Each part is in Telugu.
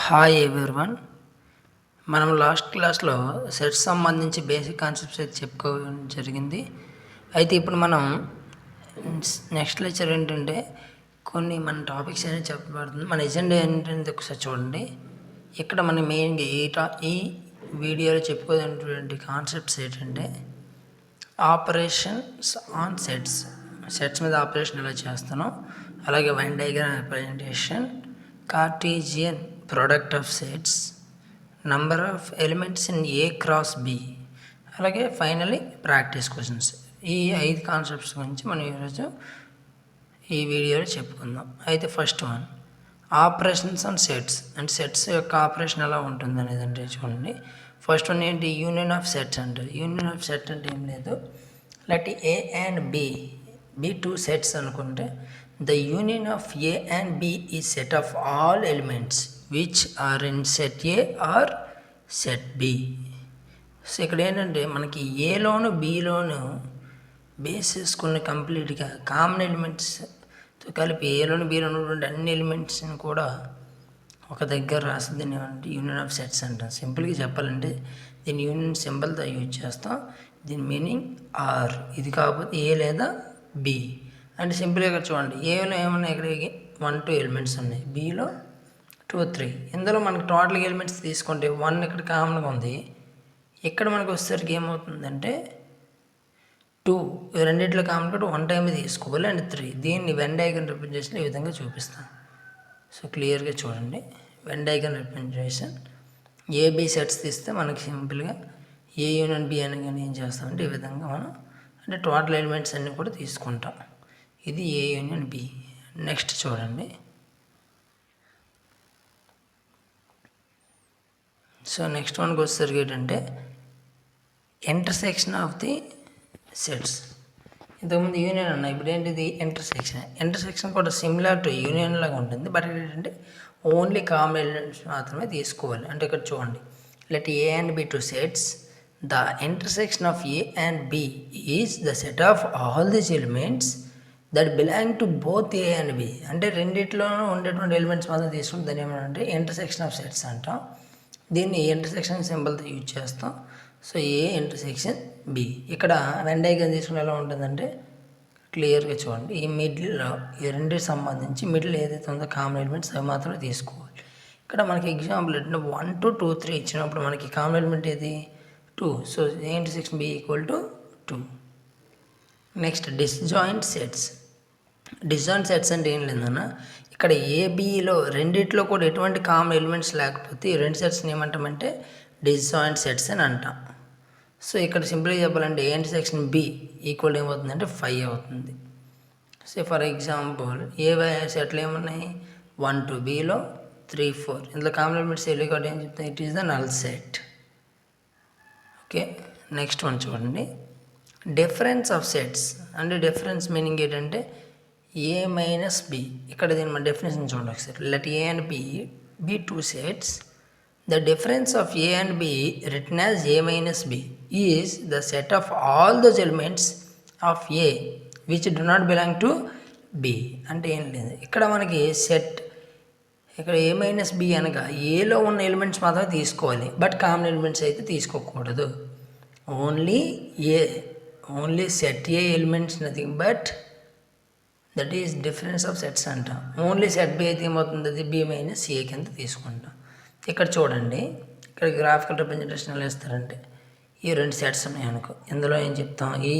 Hi everyone. మనం లాస్ట్ క్లాస్లో సెట్స్ సంబంధించి బేసిక్ కాన్సెప్ట్స్ అయితే చెప్పుకోవడం జరిగింది. అయితే ఇప్పుడు మనం నెక్స్ట్ లెక్చర్ ఏంటంటే కొన్ని మన టాపిక్స్ అనేది చెప్పబడుతుంది. మన ఎజెండా ఏంటంటే ఒకసారి చూడండి. ఇక్కడ మనం మెయిన్గా ఈ వీడియోలో చెప్పుకోవాలనేటువంటి కాన్సెప్ట్స్ ఏంటంటే ఆపరేషన్స్ ఆన్ సెట్స్ మీద ఆపరేషన్ ఎలా చేస్తానో, అలాగే Venn diagram representation, Cartesian product of sets, number of elements in A cross B, అలాగే ఫైనలీ ప్రాక్టీస్ క్వశ్చన్స్. ఈ 5 కాన్సెప్ట్స్ గురించి మనం ఈరోజు ఈ వీడియోలో చెప్పుకుందాం. అయితే first one operations on sets. అంటే సెట్స్ యొక్క ఆపరేషన్ ఎలా ఉంటుంది అనేది అంటే చూడండి. ఫస్ట్ వన్ ఏంటి, యూనియన్ ఆఫ్ సెట్స్ అంటారు. యూనియన్ ఆఫ్ సెట్ అంటే ఏం లేదు, like A and B two sets అనుకుంటే the union of A and B ఈ set of all elements which are in set A or set B. So ఇక్కడ ఏంటంటే మనకి ఏలోను బిలోను బేస్ చేసుకున్న కంప్లీట్గా కామన్ ఎలిమెంట్స్తో కలిపి ఏలోను బిలో ఉన్నటువంటి అన్ని ఎలిమెంట్స్ని కూడా ఒక దగ్గర రాస్తుంది. యూనియన్ ఆఫ్ సెట్స్ అంటాం. సింపుల్గా చెప్పాలంటే దీని యూనియన్ సింబల్తో యూజ్ చేస్తాం. దీని మీనింగ్ ఆర్. ఇది కాకపోతే ఏ లేదా బి అంటే సింపుల్గా ఇక్కడ చూడండి. ఏలో ఏమన్నా ఇక్కడ 1-2 ఎలిమెంట్స్ ఉన్నాయి, బిలో 2-3. ఇందులో మనకు టోటల్ ఎలిమెంట్స్ తీసుకుంటే 1 ఇక్కడ కామన్గా ఉంది. ఇక్కడ మనకు వచ్చేసరికి ఏమవుతుందంటే 2 రెండిట్లో కామన్ కాబట్టి 1 టైం తీసుకోవాలి అండ్ 3. దీన్ని వెన్ డయాగ్రామ్ రిప్రజెంటేషన్ ఈ విధంగా చూపిస్తాను. సో క్లియర్గా చూడండి. Venn diagram representation A B sets తీస్తే మనకి సింపుల్గా ఏ యూనియన్ బి అని కానీ ఏం చేస్తామంటే ఈ విధంగా మనం అంటే టోటల్ ఎలిమెంట్స్ అన్నీ కూడా తీసుకుంటాం. ఇది ఏ యూనియన్ బి. నెక్స్ట్ చూడండి. సో నెక్స్ట్ వన్కి వచ్చేసరికి ఏంటంటే ఇంటర్సెక్షన్ ఆఫ్ ది సెట్స్. ఇంతకుముందు యూనియన్ అన్న, ఇప్పుడు ఏంటిది ఇంటర్సెక్షన్ కూడా సిమిలర్ టు యూనియన్ లాగా ఉంటుంది. బట్ ఏంటంటే ఓన్లీ కామన్ ఎలిమెంట్స్ మాత్రమే తీసుకోవాలి. అంటే ఇక్కడ చూడండి, let A and B two sets, the intersection of A and B is the set of all this elements that belong to both A and B. అంటే రెండిట్లోనూ ఉండేటువంటి ఎలిమెంట్స్ మాత్రం తీసుకుంటే దాన్ని ఏమంటే ఇంటర్సెక్షన్ ఆఫ్ సెట్స్ అంటాం. దీన్ని ఇంటర్సెక్షన్ సింబల్తో యూజ్ చేస్తాం. So A intersection B. ఇక్కడ వెన్ డయాగ్రామ్ తీసుకుని ఎలా ఉంటుందంటే క్లియర్గా చూడండి. ఈ మిడిల్లో ఈ రెండింటికి సంబంధించి మిడిల్ ఏదైతే ఉందో కామన్ ఎలిమెంట్స్ అవి మాత్రమే తీసుకోవాలి. ఇక్కడ మనకి ఎగ్జాంపుల్ ఏంటంటే 1, 2, 2, 3 ఇచ్చినప్పుడు మనకి కామన్ ఎలిమెంట్ ఏది 2. So A intersection B equal to 2. Next disjoint sets. Disjoint sets అంటే ఏం లేదన్నా, ఇక్కడ ఏబిలో రెండిట్లో కూడా ఎటువంటి కామన్ ఎలిమెంట్స్ లేకపోతే ఈ రెండు సెట్స్ని ఏమంటామంటే డిస్జాయింట్ సెట్స్ అని అంటాం. సో ఇక్కడ సింపుల్గా చెప్పాలంటే ఏ ఇంటర్సెక్షన్ బి ఈక్వల్ ఏమవుతుందంటే 5 అవుతుంది. సో ఫర్ ఎగ్జాంపుల్ ఏ సెట్లు ఏమున్నాయి 1, 2, బిలో 3, 4. ఇందులో కామన్ ఎలిమెంట్స్ వెళ్ళి కాబట్టి ఏం చెప్తాయి, it is the null set. Okay, next one చూడండి. Difference of sets. అంటే డిఫరెన్స్ మీనింగ్ ఏంటంటే ఏ మైనస్ బి. ఇక్కడ దీని మన డెఫినేషన్ చూడండి ఒకసారి. Let A and B two sets, the difference of A and B written as A minus B is the set of all those elements of A which do not belong to B. అంటే ఏం లేదు, ఇక్కడ మనకి సెట్ ఇక్కడ ఏ మైనస్ బి అనగా ఏలో ఉన్న ఎలిమెంట్స్ మాత్రమే తీసుకోవాలి, బట్ కామన్ ఎలిమెంట్స్ అయితే తీసుకోకూడదు. Only set A elements nothing but that is difference of sets అంటాం. ఓన్లీ సెట్ బి అయితే ఏమవుతుంది, అది బి మైనస్ ఏ కింద తీసుకుంటాం. ఇక్కడ చూడండి, ఇక్కడ గ్రాఫికల్ రిప్రజెంటేషన్ ఎలా ఇస్తారంటే ఈ 2 సెట్స్ ఉన్నాయి అనుకో. ఇందులో ఏం చెప్తాం, ఈ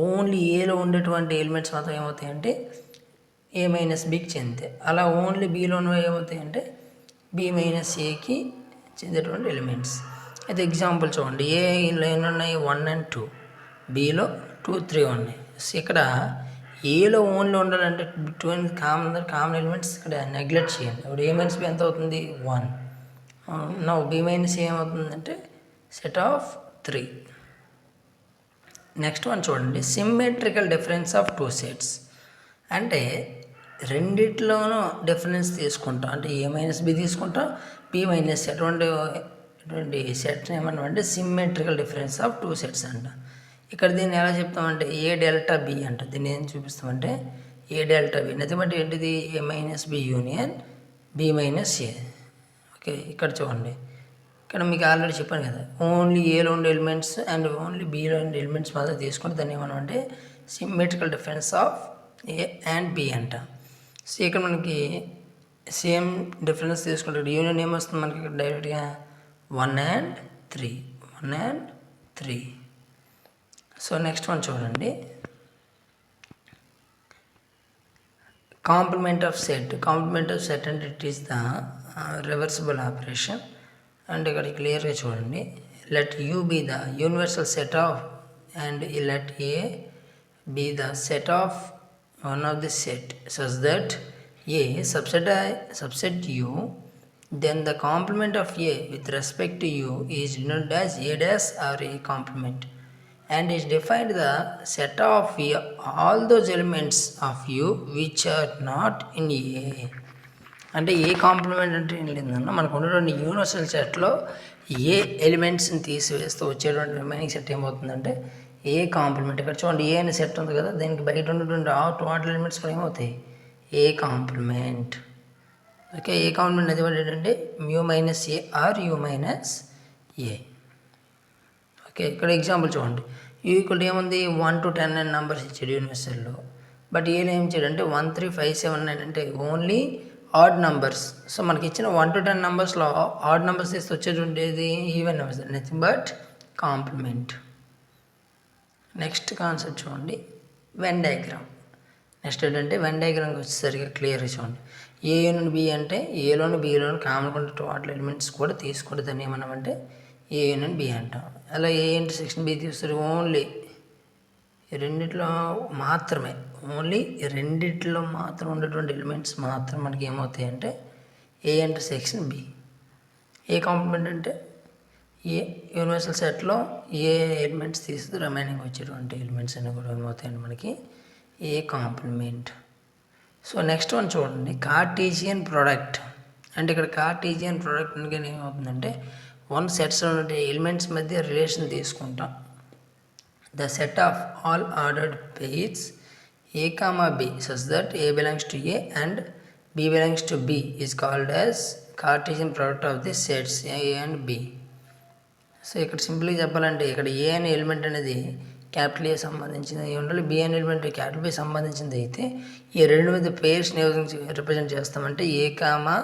ఓన్లీ ఏలో ఉండేటువంటి ఎలిమెంట్స్ మాత్రం ఏమవుతాయంటే ఏ మైనస్ బికి చెందితే, అలా ఓన్లీ బిలో ఏమవుతాయంటే బి మైనస్ ఏకి చెందేటువంటి ఎలిమెంట్స్. అయితే ఎగ్జాంపుల్ చూడండి, ఏలో ఎన్ని ఉన్నాయి 1 and 2, బిలో 2, 3 ఉన్నాయి. సో ఇక్కడ ఏలో ఓన్లీ ఉండాలంటే 2 కామన్ ఎలిమెంట్స్ ఇక్కడ నెగ్లెక్ట్ చేయండి. ఇప్పుడు ఏ మైనస్ బి ఎంత అవుతుంది 1. నా బి మైనస్ ఏమవుతుందంటే సెట్ ఆఫ్ 3. నెక్స్ట్ వన్ చూడండి, సిమ్మెట్రికల్ డిఫరెన్స్ ఆఫ్ 2 సెట్స్. అంటే రెండిట్లోనూ డిఫరెన్స్ తీసుకుంటాం. అంటే ఏ మైనస్ బి తీసుకుంటాం, బి మైనస్ అటువంటి సెట్స్ ఏమన్నామంటే సిమ్మెట్రికల్ డిఫరెన్స్ ఆఫ్ 2 సెట్స్ అంట. ఇక్కడ దీన్ని ఎలా చెప్తామంటే ఏ డెల్టా బి అంట. దీన్ని ఏం చూపిస్తామంటే ఏ డెల్టా బి. నది బట్టి ఏంటిది A minus B union B minus A. Okay, ఇక్కడ చూడండి, ఇక్కడ మీకు ఆల్రెడీ చెప్పాను కదా, ఓన్లీ ఏలో ఉండే ఎలిమెంట్స్ అండ్ ఓన్లీ బీలో ఉండే ఎలిమెంట్స్ మాత్రం తీసుకుంటే దాన్ని ఏమన్నా అంటే symmetrical difference of A and B అంట. సో ఇక్కడ మనకి సేమ్ డిఫరెన్స్ తీసుకుంటే యూనియన్ ఏమొస్తుంది మనకి ఇక్కడ డైరెక్ట్గా 1 and 3, 1 and 3. So next one చూడండి, complement of set. Complement of set అంటే it is the reversible operation. And ఇక్కడ క్లియర్గా చూడండి, let U be the universal set of and let A be the set of one of the set such that A subset U, then the complement of A with respect to U is denoted as A dash or A complement, and is defined the set of A, all those elements of U which are not in A. అంటే ఏ కాంప్లిమెంట్ అంటే ఏం లేదన్నా, మనకు ఉన్నటువంటి యూనివర్సల్ సెట్లో ఏ ఎలిమెంట్స్ని తీసివేస్తూ వచ్చేటువంటి రిమైనింగ్ సెట్ ఏమవుతుందంటే ఏ కాంప్లిమెంట్. ఇక్కడ చూడండి, ఏ అనే సెట్ ఉంది కదా, దీనికి బయట ఉన్నటువంటి టోటల్ ఎలిమెంట్స్ కూడా ఏమవుతాయి A complement. Okay, A complement అది ఏంటంటే mu minus A or U minus A. Okay, ఇక్కడ ఎగ్జాంపుల్ చూడండి, యూ ఈక్వల్ ఏముంది 1 to 10 అనే నెంబర్స్ ఇచ్చాడు యూనివర్సల్లో, బట్ ఏలో ఏం ఇచ్చాడంటే 1 3 5 7 9 అంటే ఓన్లీ ఆడ్ నెంబర్స్. సో మనకి ఇచ్చిన 1 to 10 నెంబర్స్లో ఆడ్ నెంబర్స్ తీస్తే వచ్చేటువంటిది even numbers, nothing but complement. Next concept చూడండి, వెన్ డయాగ్రామ్. నెక్స్ట్ ఏంటంటే వెన్ డయాగ్రామ్కి వచ్చేసరికి క్లియర్గా చూడండి, ఏ యూనియన్ బి అంటే ఏలోని బీలోని కామన్ ఉండే టోటల్ ఎలిమెంట్స్ కూడా తీసుకుంటే దాన్ని ఏమన్నామంటే ఏ యూనియన్ బి అంటాం. అలా ఏ ఇంటర్సెక్షన్ బి తీస్తారు ఓన్లీ రెండిట్లో మాత్రమే, ఓన్లీ రెండిట్లో మాత్రం ఉండేటువంటి ఎలిమెంట్స్ మాత్రం మనకి ఏమవుతాయి అంటే A intersection B. A complement అంటే ఏ యూనివర్సల్ సెట్లో ఏ ఎలిమెంట్స్ తీస్తే రిమైనింగ్ వచ్చేటువంటి ఎలిమెంట్స్ అన్నీ కూడా ఏమవుతాయండి మనకి A complement. So next one చూడండి, కార్టీజియన్ ప్రోడక్ట్. అంటే ఇక్కడ కార్టీజియన్ ప్రోడక్ట్ అనగా ఏమవుతుందంటే వన్ సెట్స్లో ఉండే ఎలిమెంట్స్ మధ్య రిలేషన్ తీసుకుంటాం. The set of all ordered pairs A comma B such that A belongs to A and B belongs to B is called as Cartesian product of the sets A and B. So ఇక్కడ సింపుల్గా చెప్పాలంటే ఇక్కడ ఏ అనే ఎలిమెంట్ అనేది క్యాపిటల్ ఏ సంబంధించింది ఉండాలి, బి అనే ఎలిమెంట్ క్యాపిటల్ బి సంబంధించింది అయితే ఈ రెండు మీద పేర్స్ని రిప్రజెంట్ చేస్తామంటే ఏ కామా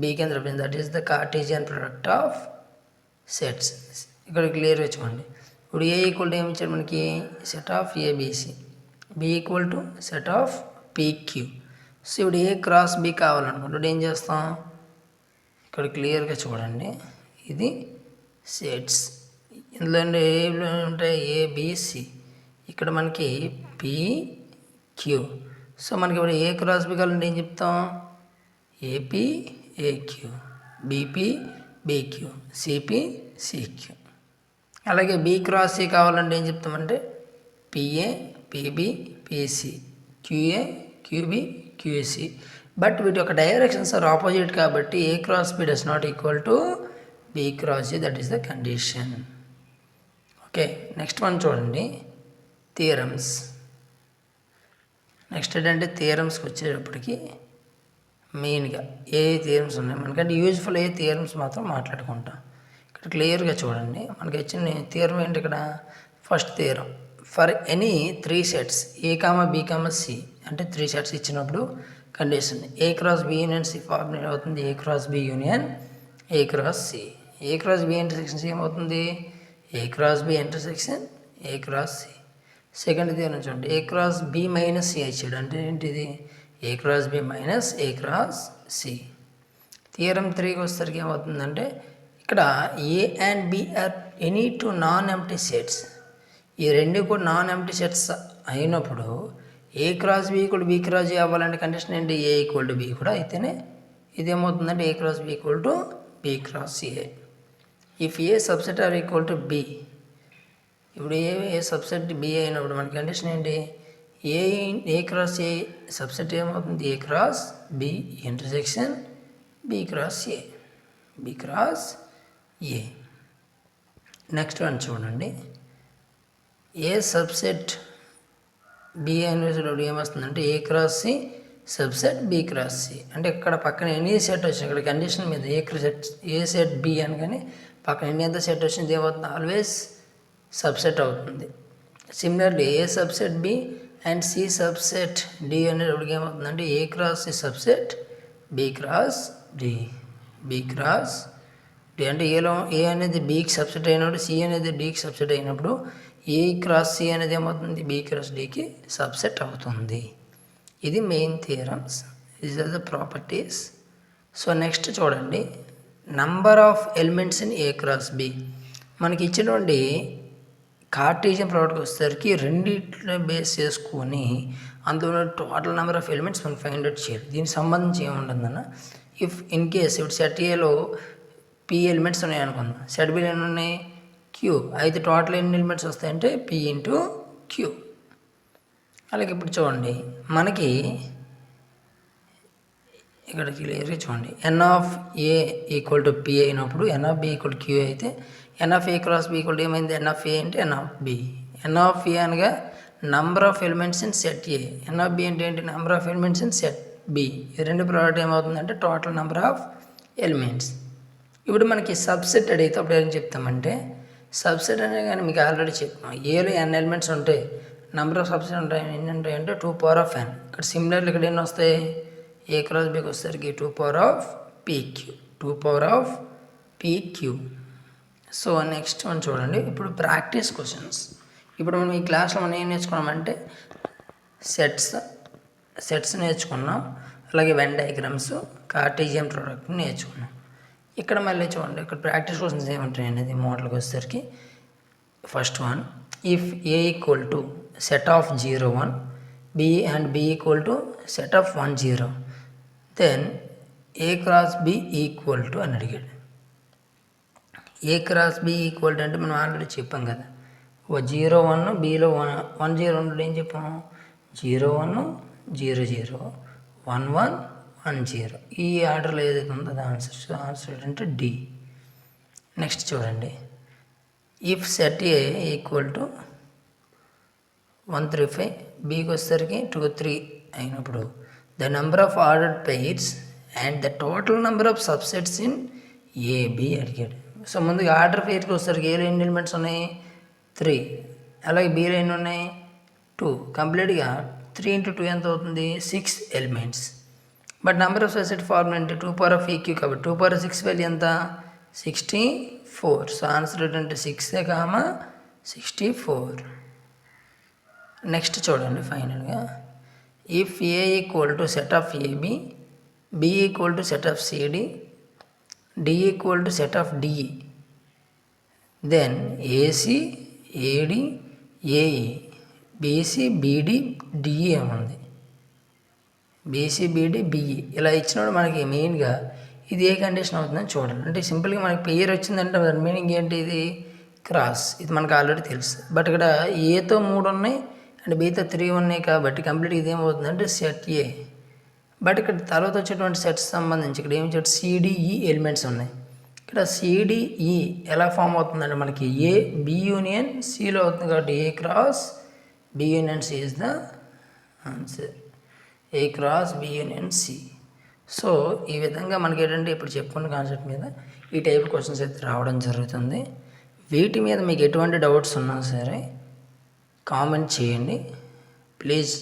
బి కింద represent, that is the Cartesian product of sets. ఇక్కడ క్లియర్గా చూడండి, ఇప్పుడు ఏ ఈక్వల్ టు ఏమి ఇచ్చారు మనకి set of A B C, B equal to set of P Q. So ఇప్పుడు ఏ క్రాస్ బి కావాలనుకుంటే ఏం చేస్తాం, ఇక్కడ క్లియర్గా చూడండి, ఇది సెట్స్, ఇందులో ఏలో ఉంటాయి ఏబిసి, ఇక్కడ మనకి పిక్యూ. సో మనకి ఇప్పుడు ఏ క్రాస్ బి కావాలంటే ఏం చెప్తాం AP AQ, BP BQ, CP CQ. అలాగే బి క్రాస్ సి కావాలంటే ఏం చెప్తామంటే PA PB PC, QA QB QC. But వీటి యొక్క డైరెక్షన్స్ ఆర్ ఆపోజిట్ కాబట్టి A cross B does not equal to B cross C, that is the condition. Okay, next one చూడండి, థియరమ్స్. నెక్స్ట్ ఏంటంటే థియరమ్స్కి వచ్చేటప్పటికి మెయిన్గా ఏ థియరమ్స్ ఉన్నాయి మనకంటే యూజ్ఫుల్ ఏ థియరమ్స్ మాత్రం మాట్లాడుకుంటాం. ఇక్కడ క్లియర్గా చూడండి, మనకి వచ్చిన థియరం ఏంటి ఇక్కడ first theorem, for any 3 sets A comma B comma C అంటే 3 సెట్స్ ఇచ్చినప్పుడు condition A cross B union C formulate అవుతుంది A cross B union A cross C. A cross B intersection ఏమవుతుంది A cross B intersection A cross C. Second theorem చూడండి, A cross B minus C ఇచ్చాడు అంటే ఏంటిది A cross B minus A cross C. Theorem 3కి వచ్చేసరికి ఏమవుతుందంటే ఇక్కడ ఏ and B are any 2 non empty sets, ఈ రెండు కూడా నాన్ ఎంప్టీ సెట్స్ అయినప్పుడు A cross B equal B cross A అవ్వాలంటే కండిషన్ ఏంటి ఏ ఈక్వల్ టు బి కూడా అయితేనే ఇదేమవుతుందంటే A cross B equal to B cross A. If A subset or equal to B, ఇప్పుడు ఏ సబ్సెట్ బి అయినప్పుడు మన కండిషన్ ఏంటి ఏ క్రాస్ ఏ సబ్సెట్ ఏమవుతుంది A cross B intersection B cross A, B cross A. Next one చూడండి, ఏ సబ్సెట్ బి అనేటప్పుడు ఏమొస్తుందంటే A cross C subset B cross C. అంటే ఇక్కడ పక్కన ఎనీ సెట్ వచ్చింది, ఇక్కడ కండిషన్ మీద ఏ సెట్ బి అని కానీ పక్కన ఎన్ని ఎంత సెట్ వచ్చింది ఏమవుతుంది, ఆల్వేస్ సబ్సెట్ అవుతుంది. Similarly A subset B and C subset D అనేటప్పటికి ఏమవుతుందంటే A cross C subset B cross D. B cross D అంటే ఏ అనేది బికి సబ్సెట్ అయినప్పుడు సి అనేది డికి సబ్సెట్ అయినప్పుడు ఏ క్రాస్ సి అనేది ఏమవుతుంది, బి క్రాస్ డికి సబ్సెట్ అవుతుంది. ఇది main theorems, these are the properties. So next చూడండి, number of elements in A cross B. మనకి ఇచ్చినటువంటి కార్టీజియన్ ప్రోడక్ట్కి వచ్చేసరికి రెండిట్లో బేస్ చేసుకొని అందులో టోటల్ నెంబర్ ఆఫ్ ఎలిమెంట్స్ మనం ఫైండ్ అవుట్ చేయాలి. దీనికి సంబంధించి ఏముంటుందన్న, ఇఫ్ ఇన్ కేస్ ఇప్పుడు సెట్ ఏలో పి ఎలిమెంట్స్ ఉన్నాయి అనుకుందాం, సెట్ బిలో ఎన్ని ఉన్నాయి, క్యూ. అయితే టోటల్ ఎన్ని ఎలిమెంట్స్ వస్తాయంటే పి ఇంటూ క్యూ. అలాగే ఇప్పుడు చూడండి, మనకి ఇక్కడ క్లియర్గా చూడండి, N of A equal to P అయినప్పుడు N of B equal Q అయితే N of A cross B equal ఏమైంది, ఎన్ ఆఫ్ ఏ అంటే N of B. N of A అనగా number of elements in set A, N of B అంటే ఏంటి, number of elements in set B. ఈ రెండు ప్రోడక్ట్ ఏమవుతుందంటే టోటల్ నెంబర్ ఆఫ్ ఎలిమెంట్స్. ఇప్పుడు మనకి సబ్సెట్ అడిగితే అప్పుడు ఏం చెప్తామంటే, సబ్సెట్ అనే కానీ మీకు ఆల్రెడీ చెప్పాం, ఏలో ఎన్ ఎలిమెంట్స్ ఉంటాయి, నెంబర్ ఆఫ్ సబ్సెట్ ఉంటాయి, ఎన్ని ఉంటాయి అంటే 2n. ఇక్కడ సిమిలర్లు ఇక్కడ ఎన్ని వస్తాయి, ఏ క్రాస్ బికి వచ్చేసరికి 2/pq, 2/pq. సో నెక్స్ట్ మనం చూడండి, ఇప్పుడు ప్రాక్టీస్ క్వశ్చన్స్. ఇప్పుడు మనం ఈ క్లాస్లో మనం ఏం నేర్చుకున్నామంటే సెట్స్ నేర్చుకున్నాం, అలాగే వెన్ డయాగ్రామ్స్, కార్టీజియన్ ప్రోడక్ట్ నేర్చుకున్నాం. ఇక్కడ మళ్ళీ చూడండి, ఇక్కడ ప్రాక్టీస్ క్వశ్చన్స్ ఏమంటాయి అనేది మోడల్కి వచ్చేసరికి, first one, if A equal to set of 0 1 B and B equal to set of 1 0 then A cross B equal to అని అడిగాడు. A cross B equal to అంటే మనం ఆల్రెడీ చెప్పాం కదా, 0 1 బిలో 1 0 ఉండడం ఏం చెప్పాము, 0 1 0 0 1 1 1 0. ఈ ఆర్డర్లో ఏదైతే ఉందో అది ఆన్సర్ ఏంటంటే డి. నెక్స్ట్ చూడండి, if set A equal to 1 3 5 బికి వచ్చేసరికి 2 3 అయినప్పుడు the number of ordered pairs and the total number of subsets in A B అడిగాడు. సో ముందుగా ఆర్డర్ పెయిర్కి వచ్చేసరికి ఏలో ఎన్ని ఎలిమెంట్స్ ఉన్నాయి, 3. అలాగే బీలో ఎన్ని ఉన్నాయి, 2. కంప్లీట్గా 3 × 2 ఎంత అవుతుంది, 6 elements. But number of subset formula అంటే 2/pq కాబట్టి 2/6 వాల్యూ ఎంత, 64. సో ఆన్సర్ ఏంటంటే 6 64. నెక్స్ట్ చూడండి, ఫైనల్గా if A equal to set of A B, B equal to set of C D, D equal to set of D E, then A C A D A E B C B D D E ఏముంది, బీసీ బీడి బిఈ ఇలా ఇచ్చినప్పుడు మనకి మెయిన్గా ఇది ఏ కండిషన్ అవుతుందని చూడాలి. అంటే సింపుల్గా మనకి పేరు వచ్చిందంటే దాని మీనింగ్ ఏంటి, ఇది క్రాస్. ఇది మనకు ఆల్రెడీ తెలుసు. బట్ ఇక్కడ ఏతో 3 ఉన్నాయి అండ్ బీతో 3 ఉన్నాయి కాబట్టి కంప్లీట్ ఇది ఏమవుతుందంటే సెట్ ఏ. బట్ ఇక్కడ తర్వాత వచ్చేటువంటి సెట్స్ సంబంధించి ఇక్కడ ఏం చెప్పి సిడిఈ ఎలిమెంట్స్ ఉన్నాయి. ఇక్కడ సిడిఈ ఎలా ఫామ్ అవుతుందంటే మనకి ఏ బి యూనియన్ సిలో అవుతుంది కాబట్టి A cross B union C is the answer. A cross B union C. So ఈ విధంగా మనకి ఏంటంటే ఇప్పుడు చెప్పుకున్న కాన్సెప్ట్ మీద ఈ టైప్ క్వశ్చన్స్ అయితే రావడం జరుగుతుంది. వీటి మీద మీకు ఎటువంటి డౌట్స్ ఉన్నా సరే కామెంట్ చేయండి. Please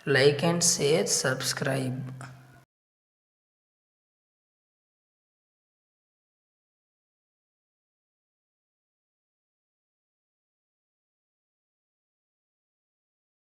like and share, subscribe.